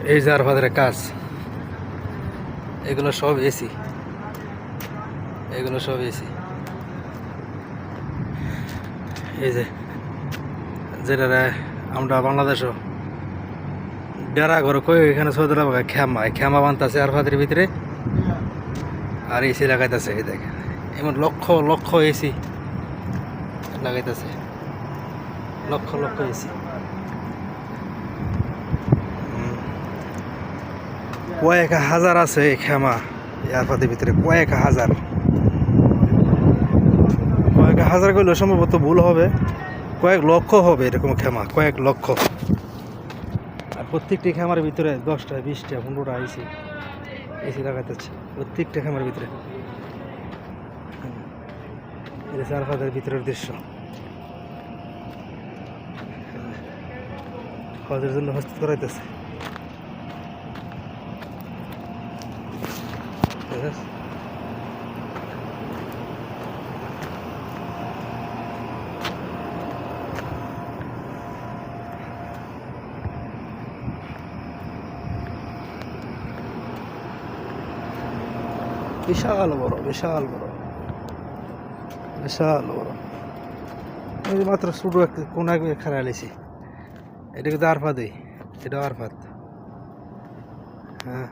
এই যে আরফাদের কাজ, এগুলো সব এসি, এগুলো সব এসি। এই যে যেটা আমরা বাংলাদেশও ডেরা ঘর কই, এখানে সৌদি আরব খেমা বানতেছে আরফাদের ভিতরে, আর এসি লাগাইতেছে। এই দেখেন এমন লক্ষ লক্ষ এসি লাগাইতেছে, লক্ষ লক্ষ এসি। কয়েক হাজার আছে খেমা আরফাদের ভিতরে, কয়েক হাজার করলে সম্ভবত ভুল হবে, কয়েক লক্ষ হবে এরকম খেমা, কয়েক লক্ষ। আর প্রত্যেকটি খেমার ভিতরে 10টা 20টা 15টা এসি এসি লাগাইতেছে প্রত্যেকটা খেমার ভিতরে। এটা আরফাদের ভিতরের দৃশ্য। হজের জন্য প্রস্তুত করাইতেছে। বিশাল বড়, বিশাল বড়, বিশাল বড়। এই মাত্র ছোটো একটা কোন এক খেলা লেছি, এটা কিন্তু আরফাদ, এটা আরফাদ। হ্যাঁ।